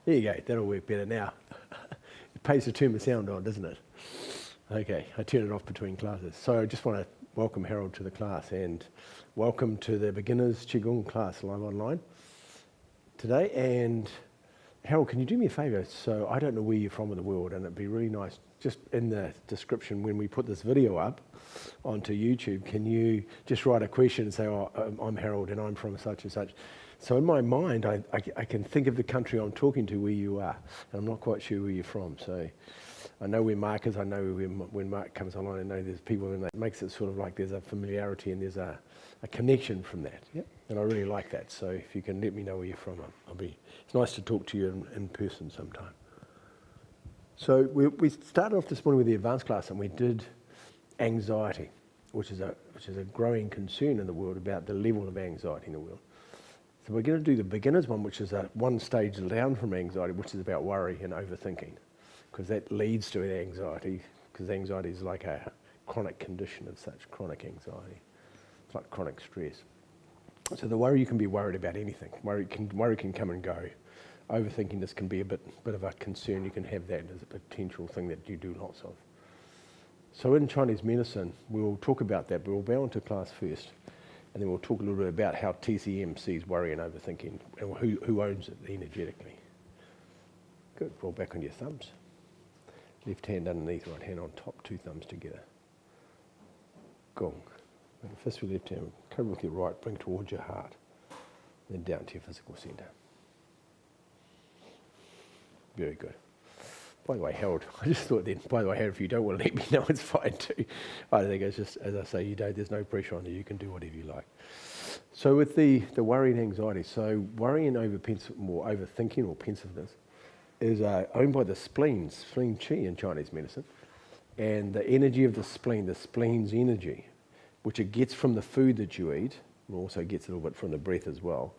There you go, that'll work better now. It pays to turn the sound on, doesn't it? Okay, I turn it off between classes. So I just want to welcome Harold to the class and welcome to the beginners Qigong class live online today. And Harold, can you do me a favour? So I don't know where you're from in the world, and it'd be really nice, just in the description when we put this video up onto YouTube, can you just write a question and say, I'm Harold and I'm from such and such. So in my mind, I can think of the country I'm talking to where you are, and I'm not quite sure where you're from. So I know where Mark is, I know when Mark comes online, I know there's people in that. It makes it sort of like there's a familiarity and there's a connection from that. Yep. And I really like that. So if you can let me know where you're from, it's nice to talk to you in person sometime. So we started off this morning with the advanced class, and we did anxiety, which is a growing concern in the world about the level of anxiety in the world. So we're going to do the beginners one, which is one stage down from anxiety, which is about worry and overthinking, because that leads to anxiety, because anxiety is like a chronic condition of such, chronic anxiety. It's like chronic stress. So the worry, you can be worried about anything. Worry can come and go. Overthinking this can be a bit of a concern. You can have that as a potential thing that you do lots of. So in Chinese medicine, we'll talk about that, but we'll bow into class first. And then we'll talk a little bit about how TCM sees worry and overthinking, and who owns it energetically. Good, roll back on your thumbs. Left hand underneath, right hand on top, two thumbs together. Gong. Fist with left hand, cover with your right, bring towards your heart. Then down to your physical centre. Very good. By the way, Harold, I just thought then, by the way, Harold, if you don't want to let me know, it's fine too. I think it's just, as I say, there's no pressure on you. You can do whatever you like. So with the worry and anxiety, so worry and overthinking or pensiveness is owned by the spleen qi in Chinese medicine. And the energy of the spleen's energy, which it gets from the food that you eat, and also gets a little bit from the breath as well,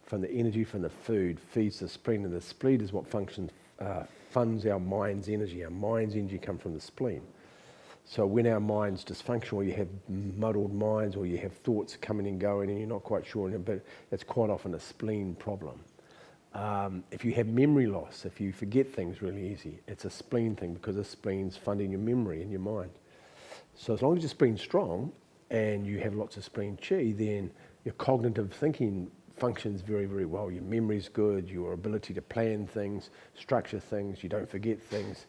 from the energy from the food feeds the spleen, and the spleen is what funds our mind's energy. Our mind's energy comes from the spleen. So when our mind's dysfunctional, or you have muddled minds, or you have thoughts coming and going and you're not quite sure, but it's quite often a spleen problem. If you have memory loss, if you forget things really easy, it's a spleen thing, because the spleen's funding your memory in your mind. So as long as your spleen's strong and you have lots of spleen qi, then your cognitive thinking functions very, very well. Your memory's good, your ability to plan things, structure things, you don't forget things.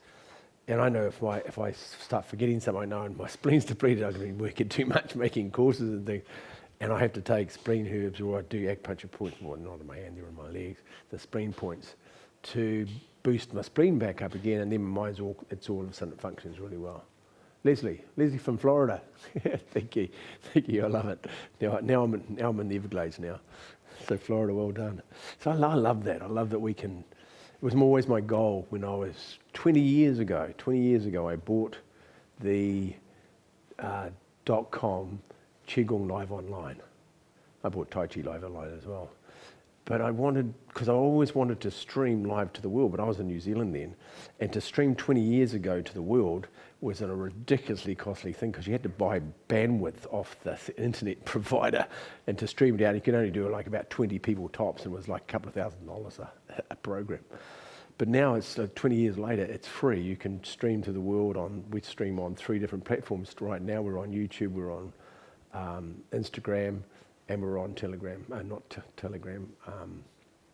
And I know if I start forgetting something, I know and my spleen's depleted, I'm going to be working too much, making courses and things, and I have to take spleen herbs, or I do acupuncture points, well, not in my hand, they're in my legs, the spleen points, to boost my spleen back up again, and then my mind's all of a sudden it functions really well. Leslie from Florida. Thank you, I love it. Now I'm in the Everglades now. So Florida, well done. So I love that. I love that we can. It was always my goal when I was 20 years ago, I bought the .com Qigong Live Online. I bought Tai Chi Live Online as well. But because I always wanted to stream live to the world, but I was in New Zealand then, and to stream 20 years ago to the world was a ridiculously costly thing, because you had to buy bandwidth off the internet provider, and to stream it out, you could only do it like about 20 people tops, and it was like a couple of $1,000s a program. But now it's 20 years later, it's free. You can stream to the world we stream on 3 different platforms. Right now we're on YouTube, we're on Instagram, and we're on Telegram,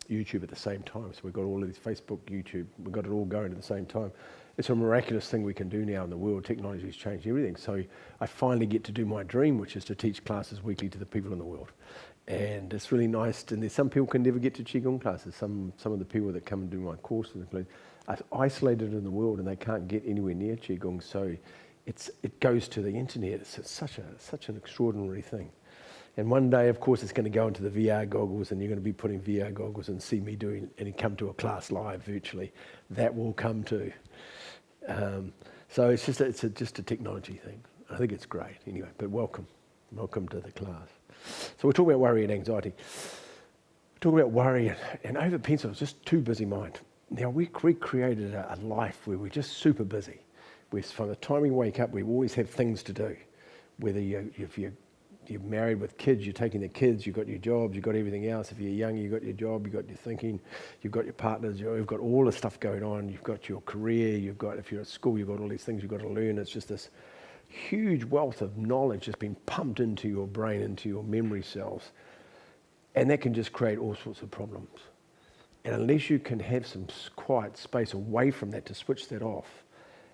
YouTube at the same time. So we've got all of these, Facebook, YouTube, we've got it all going at the same time. It's a miraculous thing we can do now in the world. Technology has changed everything. So I finally get to do my dream, which is to teach classes weekly to the people in the world. And it's really nice. And there's some people can never get to Qigong classes. Some of the people that come and do my courses are isolated in the world, and they can't get anywhere near Qigong. So it goes to the internet. It's such an extraordinary thing. And one day, of course, it's going to go into the VR goggles, and you're going to be putting VR goggles and see me doing, and come to a class live virtually. That will come too. So it's just a technology thing. I think it's great anyway. But welcome to the class. So we'll talk about worry and anxiety. We'll talk about worry and overpensive. It's just too busy mind. Now we created a life where we're just super busy. From the time we wake up, we always have things to do. Whether if you're you're married with kids, you're taking the kids, you've got your jobs, you've got everything else. If you're young, you've got your job, you've got your thinking, you've got your partners, you've got all the stuff going on, you've got your career, you've got, if you're at school, you've got all these things you've got to learn. It's just this huge wealth of knowledge that's been pumped into your brain, into your memory cells. And that can just create all sorts of problems. And unless you can have some quiet space away from that to switch that off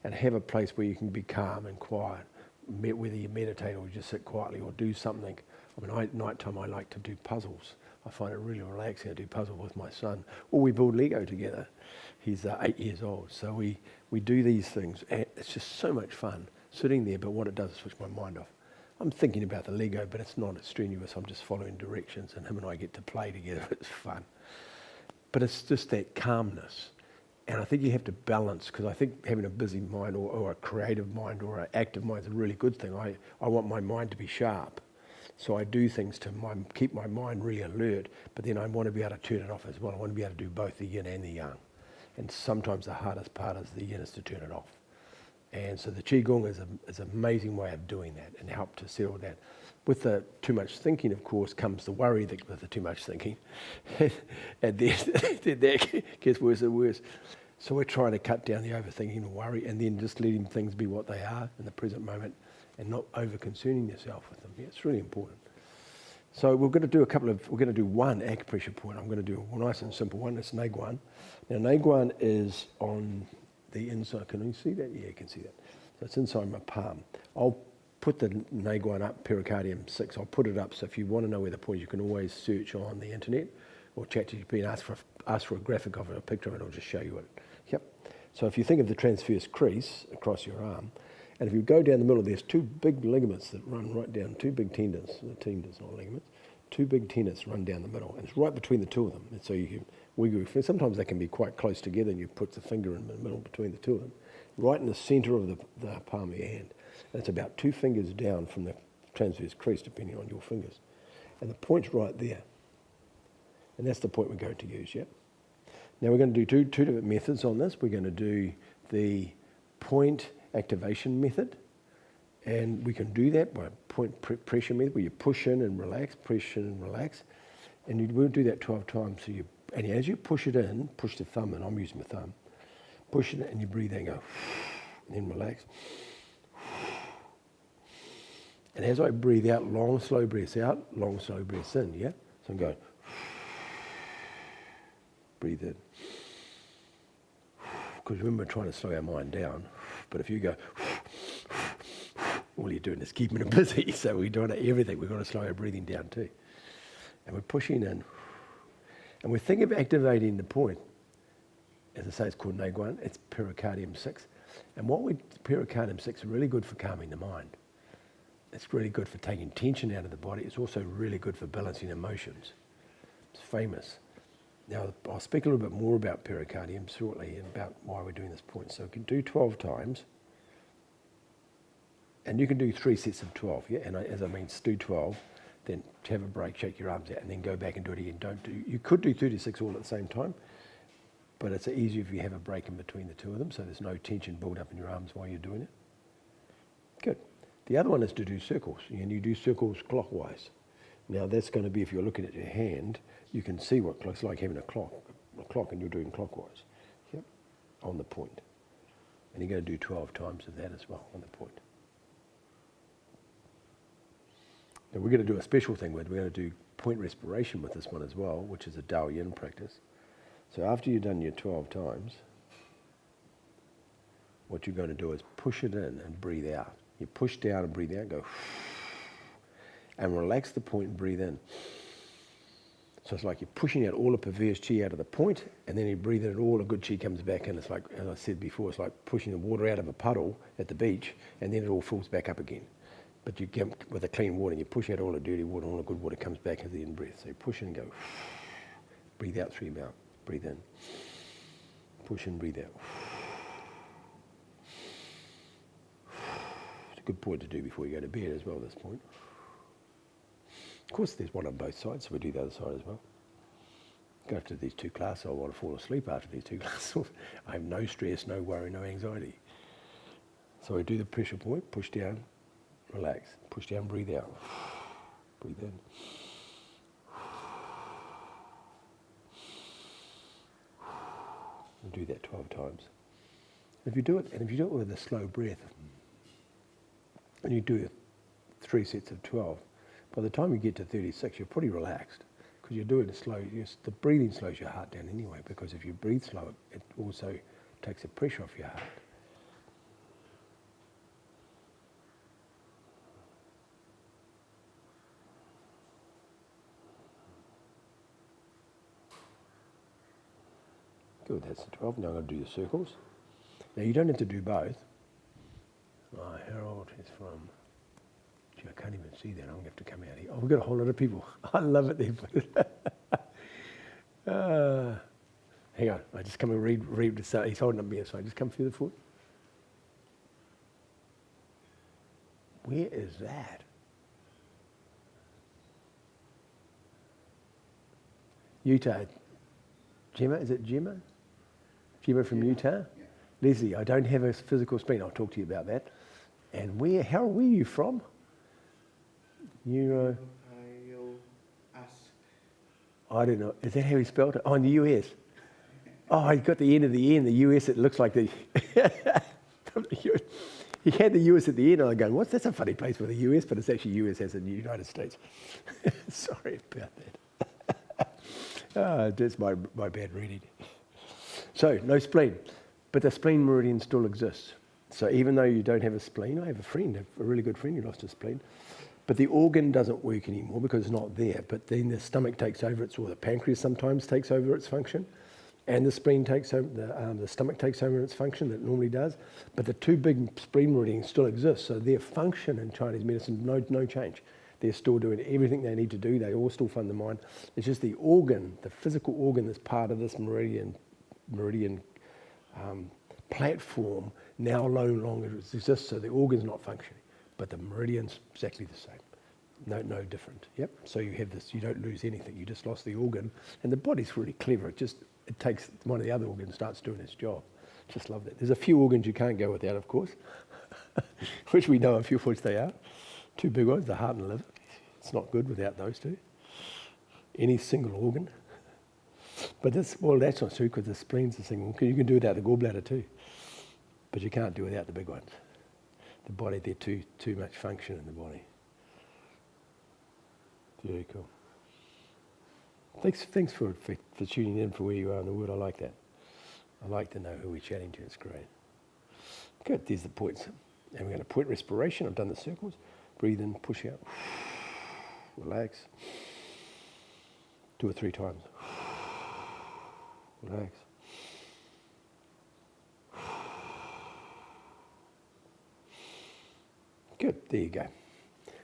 and have a place where you can be calm and quiet, whether you meditate or you just sit quietly or do something. I mean, at night time I like to do puzzles. I find it really relaxing. I do puzzles with my son. Or we build Lego together. He's 8 years old. So we do these things. And it's just so much fun sitting there, but what it does is switch my mind off. I'm thinking about the Lego, but it's not strenuous. I'm just following directions, and him and I get to play together. It's fun. But it's just that calmness. And I think you have to balance, because I think having a busy mind or a creative mind or an active mind is a really good thing. I want my mind to be sharp. So I do things to keep my mind really alert, but then I want to be able to turn it off as well. I want to be able to do both the yin and the yang. And sometimes the hardest part is the yin is to turn it off. And so the Qigong is an amazing way of doing that and help to settle that. With the too much thinking, of course, comes the worry with the too much thinking. And then that gets worse and worse. So we're trying to cut down the overthinking and worry, and then just letting things be what they are in the present moment and not over-concerning yourself with them. Yeah, it's really important. So we're going to do one acupressure point. I'm going to do a nice and simple one. It's Naiguan. Now Naiguan is on the inside. Can you see that? Yeah, you can see that. So it's inside my palm. I'll put the Naiguan up, pericardium 6. I'll put it up, so if you want to know where the point is, you can always search on the internet or ChatGPT and ask for a graphic of it, a picture of it, and it'll just show you it. Yep. So if you think of the transverse crease across your arm, and if you go down the middle, there's two big ligaments that run right down, two big tendons, not ligaments, two big tendons run down the middle, and it's right between the two of them. And so you can wiggle. Sometimes they can be quite close together, and you put the finger in the middle between the two of them, right in the center of the palm of your hand. And it's about 2 fingers down from the transverse crease, depending on your fingers. And the point's right there. And that's the point we're going to use, yeah? Now we're going to do two different methods on this. We're going to do the point activation method. And we can do that by point pressure method, where you push in and relax, push in and relax. And we'll do that 12 times. So and as you push it in, push the thumb in, I'm using my thumb, push it in and you breathe in and go, and then relax. And as I breathe out, long, slow breaths out, long, slow breaths in, yeah? So I'm going, breathe in. Because remember, we're trying to slow our mind down. But if you go, all you're doing is keeping it busy. So we're doing everything. We've got to slow our breathing down too. And we're pushing in. And we're thinking of activating the point. As I say, it's called Naiguan. It's pericardium 6. And pericardium 6 is really good for calming the mind. It's really good for taking tension out of the body. It's also really good for balancing emotions. It's famous. Now, I'll speak a little bit more about pericardium shortly and about why we're doing this point. So we can do 12 times. And you can do 3 sets of 12, yeah? And as I mean, do 12, then have a break, shake your arms out, and then go back and do it again. You could do 36 all at the same time, but it's easier if you have a break in between the two of them, so there's no tension build up in your arms while you're doing it. Good. The other one is to do circles, and you do circles clockwise. Now that's going to be, if you're looking at your hand, you can see what looks like having a clock, and you're doing clockwise, yep, on the point. And you're going to do 12 times of that as well on the point. Now we're going to do a special thing we're going to do point respiration with this one as well, which is a Dao Yin practice. So after you've done your 12 times, what you're going to do is push it in and breathe out. You push down and breathe out, go, and relax the point and breathe in. So it's like you're pushing out all the perverse chi out of the point, and then you breathe in and all the good chi comes back in. It's like, as I said before, it's like pushing the water out of a puddle at the beach, and then it all fills back up again. But you get with the clean water, and you push out all the dirty water, and all the good water comes back into the in-breath. So you push in and go, breathe out through your mouth, breathe in, push in, breathe out. It's a good point to do before you go to bed as well at this point. Of course, there's one on both sides, so we do the other side as well. After these 2 classes, I want to fall asleep after these 2 classes. I have no stress, no worry, no anxiety. So we do the pressure point, push down, relax, push down, breathe out. Breathe in. And do that 12 times. If you do it with a slow breath, and you do it 3 sets of 12, by the time you get to 36, you're pretty relaxed because you're doing it slow. The breathing slows your heart down anyway, because if you breathe slow, it also takes the pressure off your heart. Good, that's the 12. Now I'm going to do the circles. Now you don't have to do both. Oh, Harold is from... Gee, I can't even see that. I'm going to have to come out here. Oh, we've got a whole lot of people. I love it there. Hang on, I just come and read this out. He's holding up here, so I just come through the foot. Where is that? Utah. Gemma, is it Gemma? Gemma from Utah? Yeah. Leslie, I don't have a physical spleen. I'll talk to you about that. And Harold, where are you from? I don't know. Is that how he spelled it? Oh, in the US. Oh, I got the end of the E in the US. It looks like the... He had the US at the end. And I'm going, what's that's a funny place for the US, but it's actually US as in the United States. Sorry about that. That's my bad reading. So, no spleen. But the spleen meridian still exists. So even though you don't have a spleen, I have a really good friend who lost his spleen. But the organ doesn't work anymore because it's not there. But then the stomach takes over or the pancreas sometimes takes over its function. And the spleen takes over, the stomach takes over its function that it normally does. But the two big spleen meridians still exist. So their function in Chinese medicine, no change. They're still doing everything they need to do. They all still fund the mind. It's just the organ, the physical organ that's part of this meridian platform now no longer exists. So the organ's not functioning. But the meridian's exactly the same. No different. Yep. So you have this, you don't lose anything. You just lost the organ. And the body's really clever. It takes one of the other organs, starts doing its job. Just love that. There's a few organs you can't go without, of course, which we know a few of which they are. Two big ones, the heart and the liver. It's not good without those two. Any single organ. But that's not true because the spleen's a single organ. You can do without the gallbladder too. But you can't do without the big ones. The body, they're too much function in the body. Very cool. Thanks for tuning in for where you are in the world. I like that. I like to know who we're chatting to. It's great. Good. There's the points. And we're going to point respiration. I've done the circles. Breathe in, push out. Relax. Do it 3 times. Relax. Good. There you go.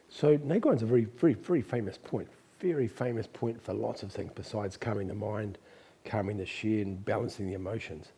So Naguan's a very, very, very famous point. Very famous point for lots of things besides calming the mind, calming the shi, and balancing the emotions.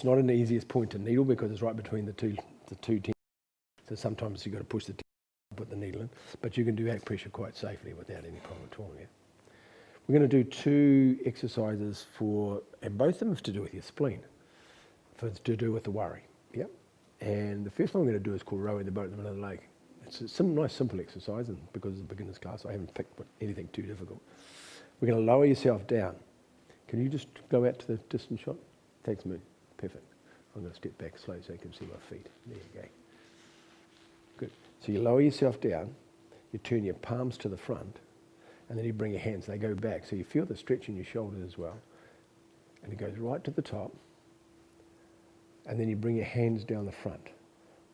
It's not an easiest point to needle because it's right between the two tendons. So sometimes you've got to push the tendon, put the needle in, but you can do back pressure quite safely without any problem at all. Yeah. We're going to do 2 exercises and both of them have to do with your spleen, to do with the worry. Yep. And the first one we're going to do is called rowing the boat in the middle of the lake. It's a nice simple exercise, and because it's a beginner's class, I haven't picked anything too difficult. We're going to lower yourself down. Can you just go out to the distance shot? Thanks, Moon. Perfect. I'm going to step back slowly so you can see my feet. There you go. Good. So you lower yourself down, you turn your palms to the front, and then you bring your hands, they go back. So you feel the stretch in your shoulders as well. And it goes right to the top. And then you bring your hands down the front.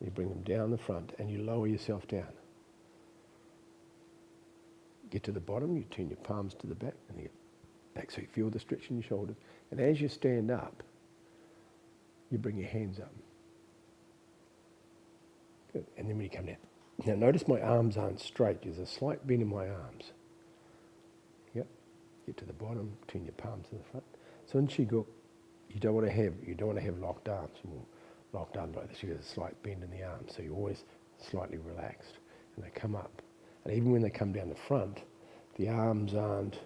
You bring them down the front and you lower yourself down. Get to the bottom, you turn your palms to the back and you get back. So you feel the stretch in your shoulders. And as you stand up, you bring your hands up. Good. And then when you come down. Now notice my arms aren't straight. There's a slight bend in my arms. Yep. Get to the bottom, turn your palms to the front. So in Qigong, you don't want to have locked arms. Locked arms like this, there's a slight bend in the arms, so you're always slightly relaxed. And they come up. And even when they come down the front, the arms aren't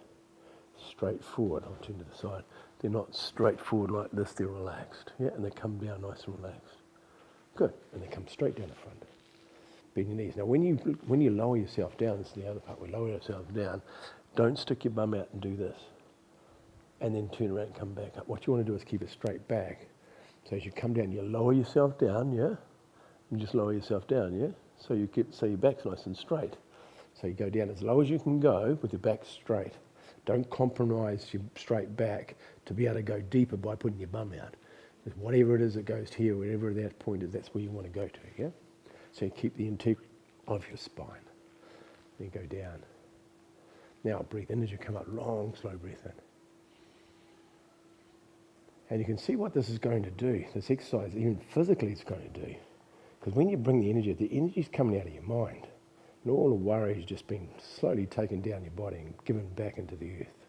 straight forward. I'll turn to the side. They're not straight forward like this, they're relaxed. Yeah, and they come down nice and relaxed. Good. And they come straight down the front. Bend your knees. Now when you lower yourself down, this is the other part, we lower ourselves down, don't stick your bum out and do this. And then turn around and come back up. What you want to do is keep it straight back. So as you come down, you lower yourself down, yeah? You just lower yourself down, yeah? So your back's nice and straight. So you go down as low as you can go with your back straight. Don't compromise your straight back to be able to go deeper by putting your bum out. Because whatever it is that goes here, wherever that point is, that's where you want to go to, yeah? So you keep the integrity of your spine. Then you go down. Now breathe in as you come up, long, slow breath in. And you can see what this is going to do, this exercise, even physically it's going to do. Because when you bring the energy's coming out of your mind. And all the worry is just being slowly taken down your body and given back into the earth.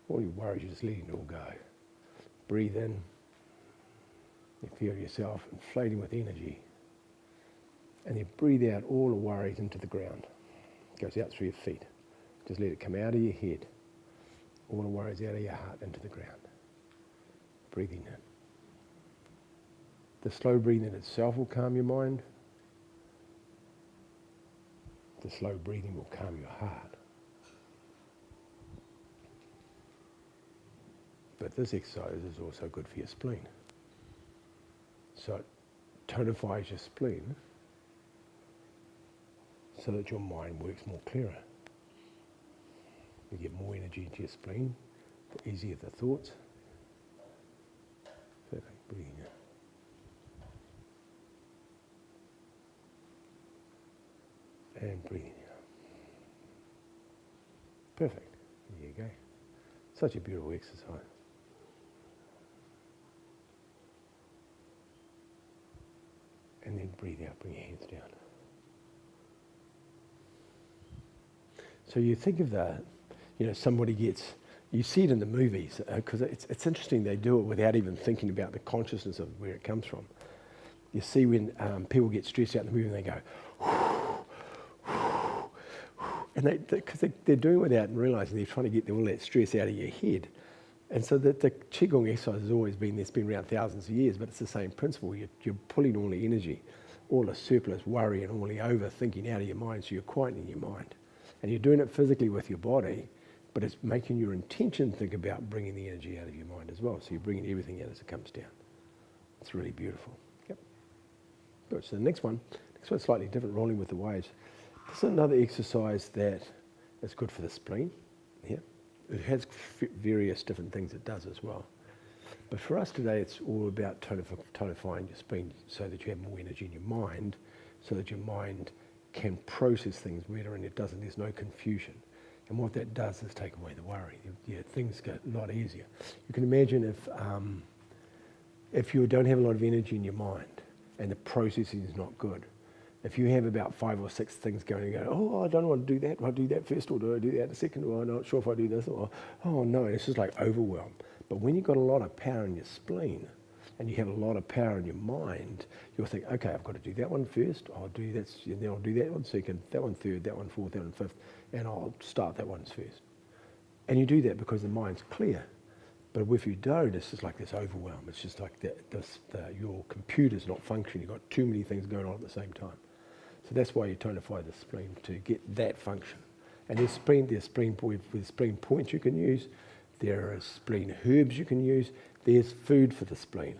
All your worries, you're just letting it all go. Breathe in. You feel yourself inflating with energy. And you breathe out all the worries into the ground. It goes out through your feet. Just let it come out of your head. All the worries out of your heart into the ground. Breathing in. The slow breathing itself will calm your mind. The slow breathing will calm your heart. But this exercise is also good for your spleen. So it tonifies your spleen so that your mind works more clearer. You get more energy into your spleen, easier the thoughts. Perfect. Breathing in. And breathing out. Perfect. There you go. Such a beautiful exercise. And then breathe out, bring your hands down. So you think of that, somebody you see it in the movies, because it's interesting they do it without even thinking about the consciousness of where it comes from. You see when people get stressed out in the movie and they go, and because they're doing it without realising they're trying to get all that stress out of your head. And so the Qigong exercise has always been, it's been around thousands of years, but it's the same principle. You're pulling all the energy, all the surplus worry and all the overthinking out of your mind, so you're quietening your mind. And you're doing it physically with your body, but it's making your intention think about bringing the energy out of your mind as well. So you're bringing everything out as it comes down. It's really beautiful. Yep. Good. So the next one's slightly different, rolling with the waves. This is another exercise that is good for the spleen. Yeah. It has various different things it does as well. But for us today, it's all about tonifying your spleen so that you have more energy in your mind, so that your mind can process things better and there's no confusion. And what that does is take away the worry. Things get a lot easier. You can imagine if you don't have a lot of energy in your mind and the processing is not good, if you have about 5 or 6 things going, and go, I don't want to do that. Do I do that first, or do I do that second? Or I'm not sure if I do this, or oh no, it's just like overwhelm. But when you've got a lot of power in your spleen, and you have a lot of power in your mind, you'll think, okay, I've got to do that one first, I'll do that, and then I'll do that one second, that one third, that one fourth, that one fifth, and I'll start that one first. And you do that because the mind's clear. But if you don't, it's just like this overwhelm. It's just like your computer's not functioning. You've got too many things going on at the same time. So that's why you tonify the spleen, to get that function. And there's spleen points you can use. There are spleen herbs you can use. There's food for the spleen.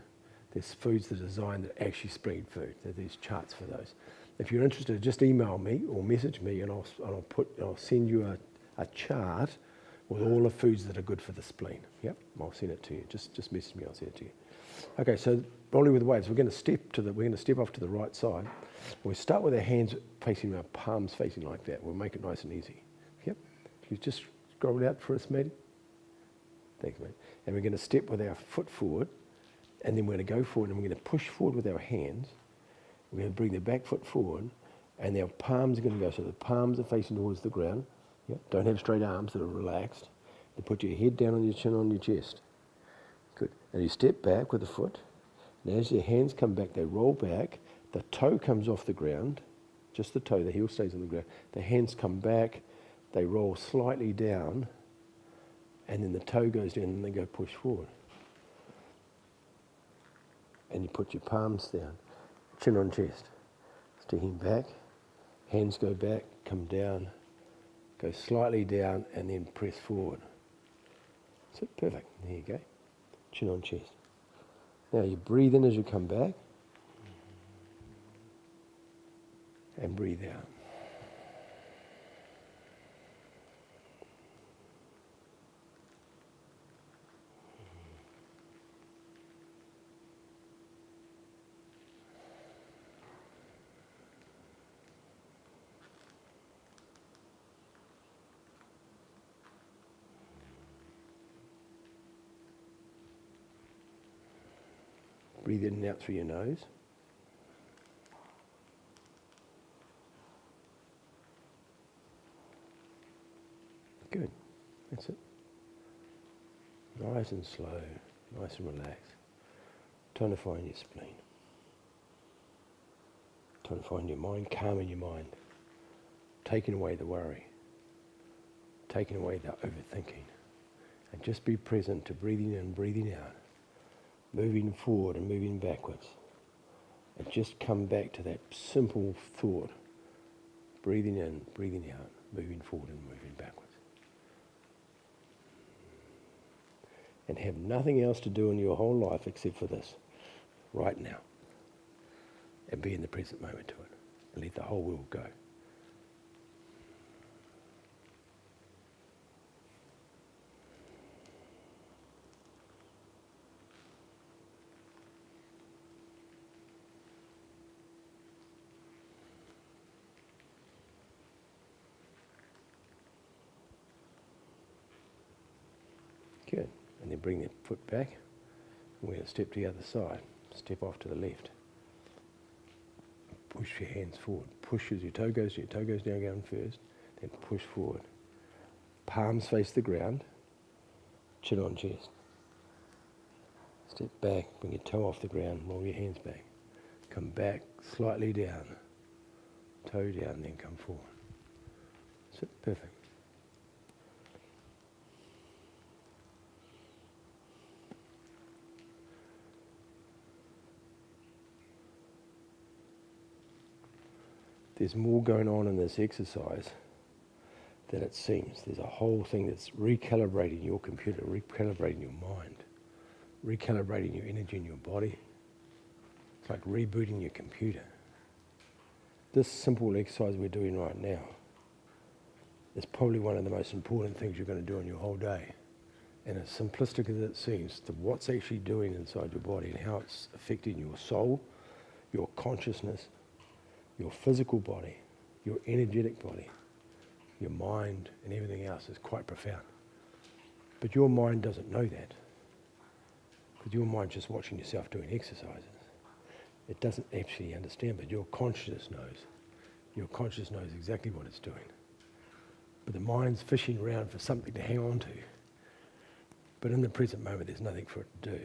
There's foods that are designed that actually spleen food. There's charts for those. If you're interested, just email me or message me, and I'll send you a chart with all the foods that are good for the spleen. Yep, I'll send it to you. Just message me, I'll send it to you. Okay, so rolling with the waves, we're going to step off to the right side. We'll start with our hands facing, our palms facing like that. We'll make it nice and easy. Yep. You just scroll it out for us, matey. Thanks, mate. And we're going to step with our foot forward, and then we're going to go forward, and we're going to push forward with our hands. We're going to bring the back foot forward, and our palms are going to go, so the palms are facing towards the ground. Yep. Don't have straight arms that are relaxed. You put your head down on your chin on your chest. Good. And you step back with the foot, and as your hands come back, they roll back. The toe comes off the ground, just the toe, the heel stays on the ground. The hands come back, they roll slightly down, and then the toe goes down and they go push forward. And you put your palms down, chin on chest. Sticking back, hands go back, come down, go slightly down, and then press forward. So perfect, there you go. Chin on chest. Now you breathe in as you come back, and breathe out. Breathe in and out through your nose. Good. That's it. Nice and slow, nice and relaxed. Tonifying your spleen. Tonifying your mind, calming your mind. Taking away the worry. Taking away the overthinking. And just be present to breathing in and breathing out. Moving forward and moving backwards. And just come back to that simple thought. Breathing in, breathing out, moving forward and moving backwards. And have nothing else to do in your whole life except for this, right now. And be in the present moment to it. And let the whole world go. Good. And then bring the foot back. We're going to step to the other side. Step off to the left. Push your hands forward. Push as your toe goes down going first. Then push forward. Palms face the ground. Chin on chest. Step back. Bring your toe off the ground. Roll your hands back. Come back slightly down. Toe down, then come forward. That's it. Perfect. There's more going on in this exercise than it seems. There's a whole thing that's recalibrating your computer, recalibrating your mind, recalibrating your energy in your body. It's like rebooting your computer. This simple exercise we're doing right now is probably one of the most important things you're going to do in your whole day. And as simplistic as it seems, to what's actually doing inside your body and how it's affecting your soul, your consciousness, your physical body, your energetic body, your mind, and everything else is quite profound. But your mind doesn't know that. Because your mind's just watching yourself doing exercises. It doesn't actually understand, but your consciousness knows. Your consciousness knows exactly what it's doing. But the mind's fishing around for something to hang on to. But in the present moment, there's nothing for it to do.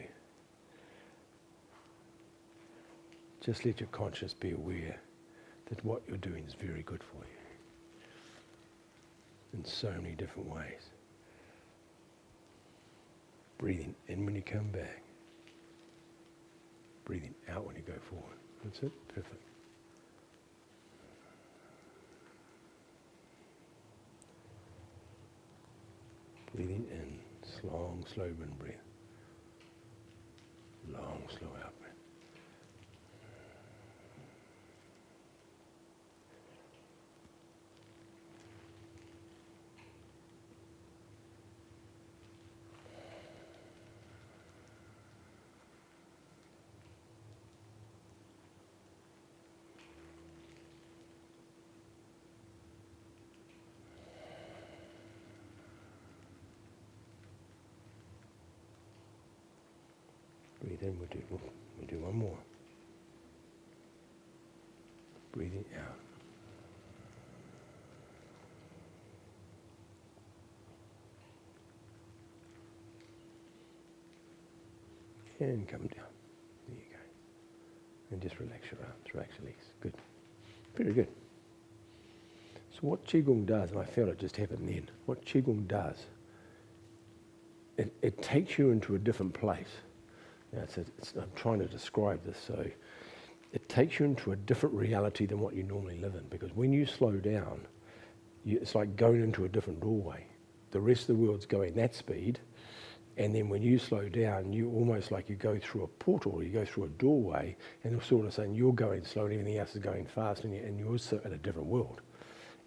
Just let your conscience be aware that what you're doing is very good for you in so many different ways. Breathing in when you come back. Breathing out when you go forward. That's it. Perfect. Breathing in. Long, slow in breath. Long, slow out breath. Breathe in, we'll do one more. Breathing out. And come down. There you go. And just relax your arms, relax your legs. Good. Very good. So what Qigong does, and I felt it just happen then, what Qigong does, it takes you into a different place. Now I'm trying to describe this, so it takes you into a different reality than what you normally live in, because when you slow down, it's like going into a different doorway. The rest of the world's going that speed, and then when you slow down, you almost like you go through a portal, or you go through a doorway, and it's sort of saying you're going slow and everything else is going fast, and you're also in a different world.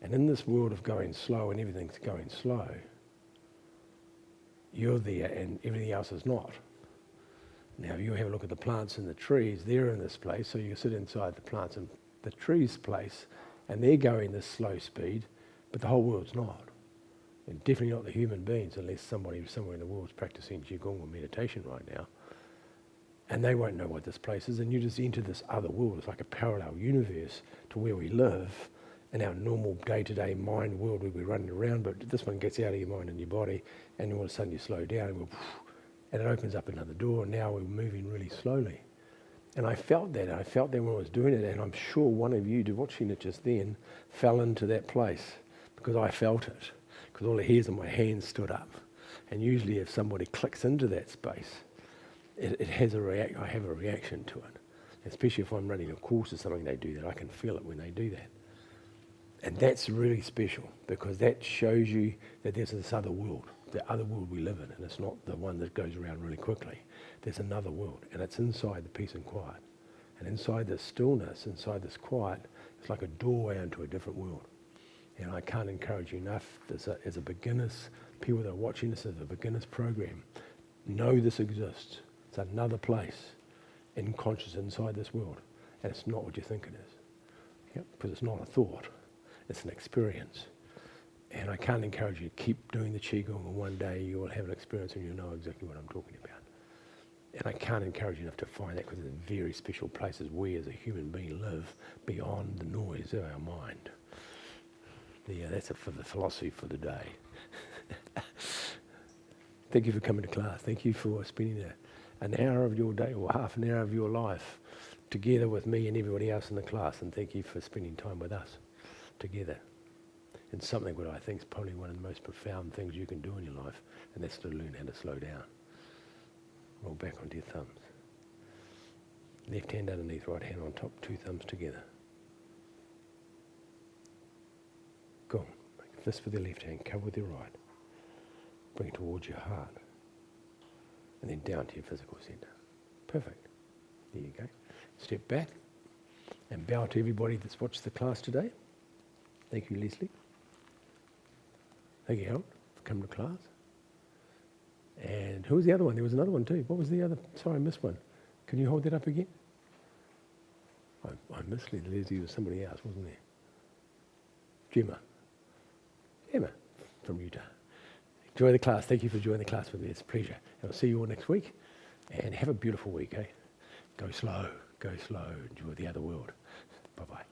And in this world of going slow and everything's going slow, you're there and everything else is not. Now, if you have a look at the plants and the trees, they're in this place, so you sit inside the plants and the trees' place, and they're going this slow speed, but the whole world's not. And definitely not the human beings, unless somebody somewhere in the world's practicing Qigong or meditation right now. And they won't know what this place is, and you just enter this other world. It's like a parallel universe to where we live in our normal day-to-day mind world where we're running around, but this one gets out of your mind and your body, and all of a sudden you slow down, and it opens up another door, and now we're moving really slowly. And I felt that when I was doing it, and I'm sure one of you watching it just then fell into that place, because I felt it, because all the hairs on my hands stood up. And usually if somebody clicks into that space, it has I have a reaction to it. Especially if I'm running a course or something, they do that. I can feel it when they do that. And that's really special, because that shows you that there's this other world, the other world we live in, and it's not the one that goes around really quickly. There's another world, and it's inside the peace and quiet. And inside this stillness, inside this quiet, it's like a doorway into a different world. And I can't encourage you enough, as a beginners, people that are watching this as a beginners program, know this exists. It's another place in conscious inside this world, and it's not what you think it is. Yep, because it's not a thought, it's an experience. And I can't encourage you to keep doing the Qigong, and one day you will have an experience and you'll know exactly what I'm talking about. And I can't encourage you enough to find that, because there's very special places we as a human being live beyond the noise of our mind. Yeah, that's it for the philosophy for the day. Thank you for coming to class. Thank you for spending an hour of your day or half an hour of your life together with me and everybody else in the class. And thank you for spending time with us together. And something that I think is probably one of the most profound things you can do in your life, and that's to learn how to slow down. Roll back onto your thumbs. Left hand underneath, right hand on top, two thumbs together. Go on. Make a fist with your left hand, cover with your right. Bring it towards your heart. And then down to your physical center. Perfect. There you go. Step back and bow to everybody that's watched the class today. Thank you, Leslie. Thank you, Harold, for coming to class. And who was the other one? There was another one too. What was the other? Sorry, I missed one. Can you hold that up again? I missed Leslie. Was somebody else, wasn't there? Gemma from Utah. Enjoy the class. Thank you for joining the class with me. It's a pleasure. And I'll see you all next week. And have a beautiful week, eh? Go slow. Enjoy the other world. Bye-bye.